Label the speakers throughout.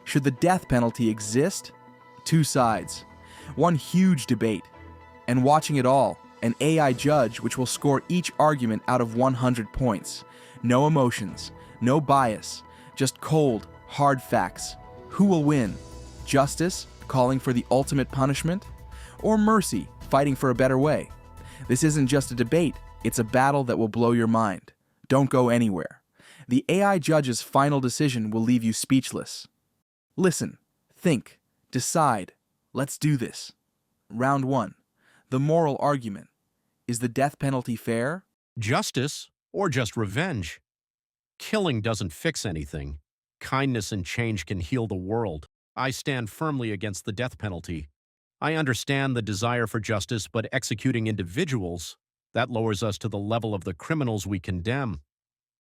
Speaker 1: Should the death penalty exist? Two sides. One huge debate. And watching it all, an AI judge which will score each argument out of 100 points. No emotions, no bias, just cold, hard facts. Who will win? Justice, calling for the ultimate punishment? Or mercy, fighting for a better way? This isn't just a debate, it's a battle that will blow your mind. Don't go anywhere. The AI judge's final decision will leave you speechless. Listen, think, decide. Let's do this. Round 1. The moral argument. Is the death penalty fair?
Speaker 2: Justice or just revenge? Killing doesn't fix anything. Kindness and change can heal the world. I stand firmly against the death penalty. I understand the desire for justice, but executing individuals, that lowers us to the level of the criminals we condemn.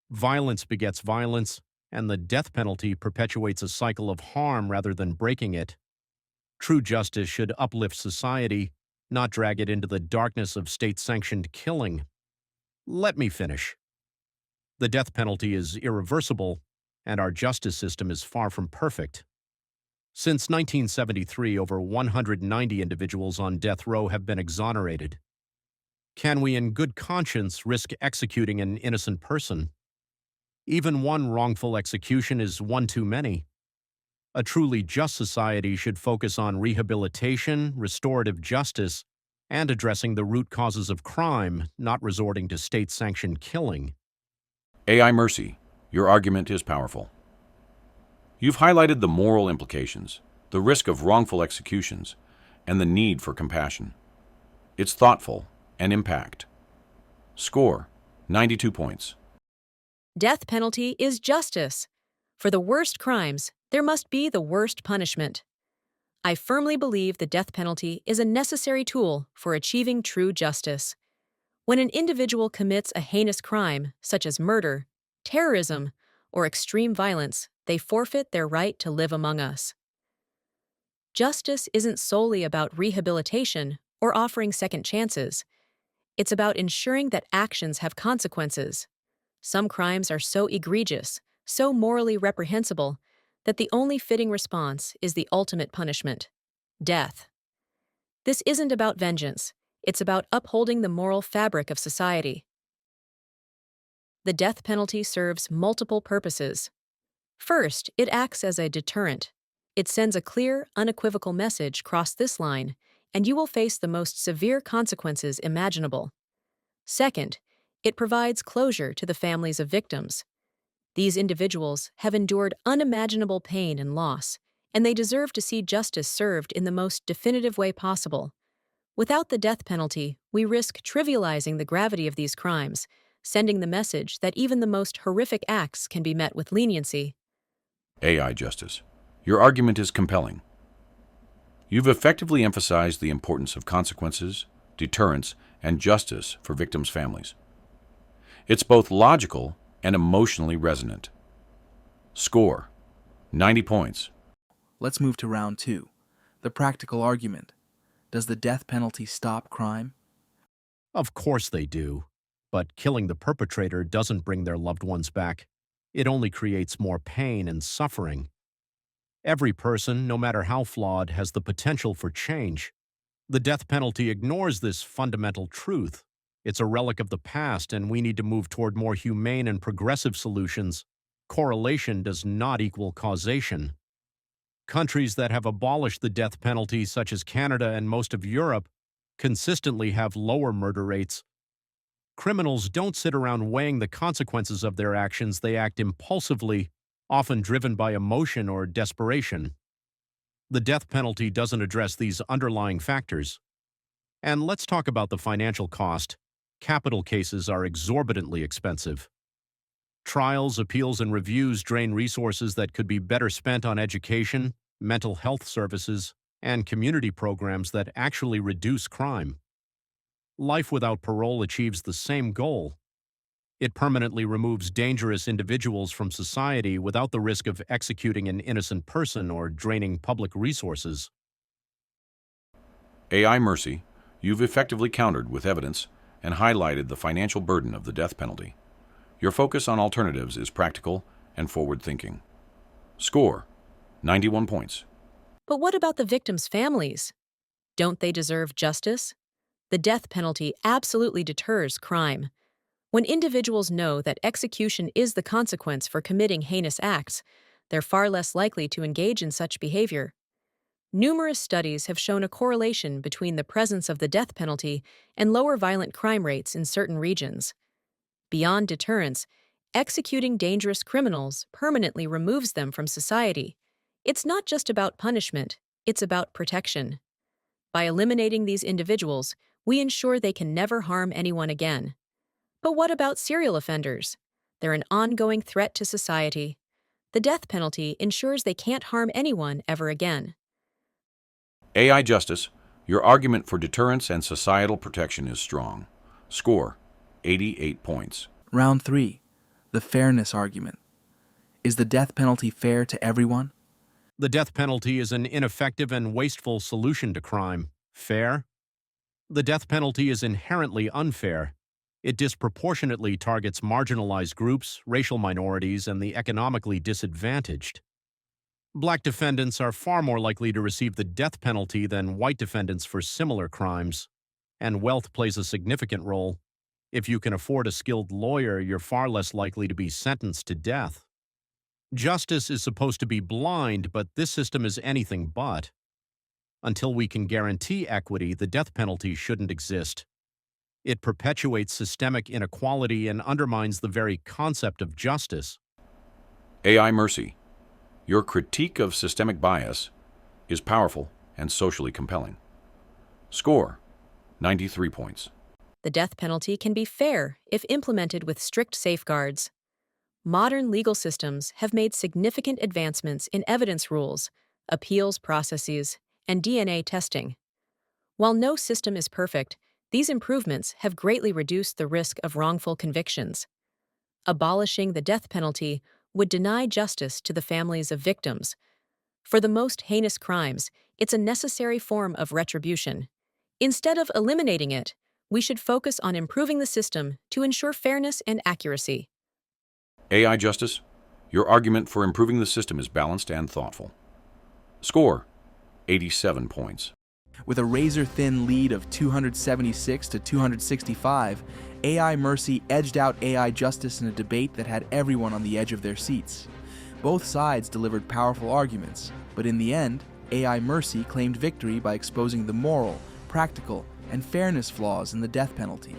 Speaker 2: Violence begets violence, and the death penalty perpetuates a cycle of harm rather than breaking it. True justice should uplift society, not drag it into the darkness of state-sanctioned killing. Let me finish. The death penalty is irreversible, and our justice system is far from perfect. Since 1973, over 190 individuals on death row have been exonerated. Can we in good conscience risk executing an innocent person? Even one wrongful execution is one too many. A truly just society should focus on rehabilitation, restorative justice, and addressing the root causes of crime, not resorting to state-sanctioned killing.
Speaker 3: AI Mercy, your argument is powerful. You've highlighted the moral implications, the risk of wrongful executions, and the need for compassion. It's thoughtful and impact. Score, 92 points.
Speaker 4: Death penalty is justice. For the worst crimes, there must be the worst punishment. I firmly believe the death penalty is a necessary tool for achieving true justice. When an individual commits a heinous crime, such as murder, terrorism, or extreme violence, they forfeit their right to live among us. Justice isn't solely about rehabilitation or offering second chances. It's about ensuring that actions have consequences. Some crimes are so egregious, so morally reprehensible, that the only fitting response is the ultimate punishment, death. This isn't about vengeance. It's about upholding the moral fabric of society. The death penalty serves multiple purposes. First, it acts as a deterrent. It sends a clear, unequivocal message: cross this line, and you will face the most severe consequences imaginable. Second, it provides closure to the families of victims. These individuals have endured unimaginable pain and loss, and they deserve to see justice served in the most definitive way possible. Without the death penalty, we risk trivializing the gravity of these crimes, sending the message that even the most horrific acts can be met with leniency.
Speaker 3: AI Justice, your argument is compelling. You've effectively emphasized the importance of consequences, deterrence, and justice for victims' families. It's both logical and emotionally resonant. Score, 90 points.
Speaker 1: Let's move to round 2. The practical argument. Does the death penalty stop crime?
Speaker 2: Of course they do. But killing the perpetrator doesn't bring their loved ones back. It only creates more pain and suffering. Every person, no matter how flawed, has the potential for change. The death penalty ignores this fundamental truth. It's a relic of the past, and we need to move toward more humane and progressive solutions. Correlation does not equal causation. Countries that have abolished the death penalty, such as Canada and most of Europe, consistently have lower murder rates. Criminals don't sit around weighing the consequences of their actions. They act impulsively, often driven by emotion or desperation. The death penalty doesn't address these underlying factors. And let's talk about the financial cost. Capital cases are exorbitantly expensive. Trials, appeals, and reviews drain resources that could be better spent on education, mental health services, and community programs that actually reduce crime. Life without parole achieves the same goal. It permanently removes dangerous individuals from society without the risk of executing an innocent person or draining public resources.
Speaker 3: AI Mercy, you've effectively countered with evidence and highlighted the financial burden of the death penalty. Your focus on alternatives is practical and forward-thinking. Score, 91 points.
Speaker 4: But what about the victims' families? Don't they deserve justice? The death penalty absolutely deters crime. When individuals know that execution is the consequence for committing heinous acts, they're far less likely to engage in such behavior. Numerous studies have shown a correlation between the presence of the death penalty and lower violent crime rates in certain regions. Beyond deterrence, executing dangerous criminals permanently removes them from society. It's not just about punishment, it's about protection. By eliminating these individuals, we ensure they can never harm anyone again. But what about serial offenders? They're an ongoing threat to society. The death penalty ensures they can't harm anyone ever again.
Speaker 3: AI Justice, your argument for deterrence and societal protection is strong. Score, 88 points.
Speaker 1: Round 3. The fairness argument. Is the death penalty fair to everyone?
Speaker 2: The death penalty is an ineffective and wasteful solution to crime. Fair? The death penalty is inherently unfair. It disproportionately targets marginalized groups, racial minorities, and the economically disadvantaged. Black defendants are far more likely to receive the death penalty than white defendants for similar crimes, and wealth plays a significant role. If you can afford a skilled lawyer, you're far less likely to be sentenced to death. Justice is supposed to be blind, but this system is anything but. Until we can guarantee equity, the death penalty shouldn't exist. It perpetuates systemic inequality and undermines the very concept of justice.
Speaker 3: AI Mercy, your critique of systemic bias is powerful and socially compelling. Score, 93 points.
Speaker 4: The death penalty can be fair if implemented with strict safeguards. Modern legal systems have made significant advancements in evidence rules, appeals processes, and DNA testing. While no system is perfect, these improvements have greatly reduced the risk of wrongful convictions. Abolishing the death penalty would deny justice to the families of victims. For the most heinous crimes, it's a necessary form of retribution. Instead of eliminating it, we should focus on improving the system to ensure fairness and accuracy.
Speaker 3: AI Justice, your argument for improving the system is balanced and thoughtful. Score, 87 points.
Speaker 1: With a razor-thin lead of 276 to 265, AI Mercy edged out AI Justice in a debate that had everyone on the edge of their seats. Both sides delivered powerful arguments, but in the end, AI Mercy claimed victory by exposing the moral, practical, and fairness flaws in the death penalty.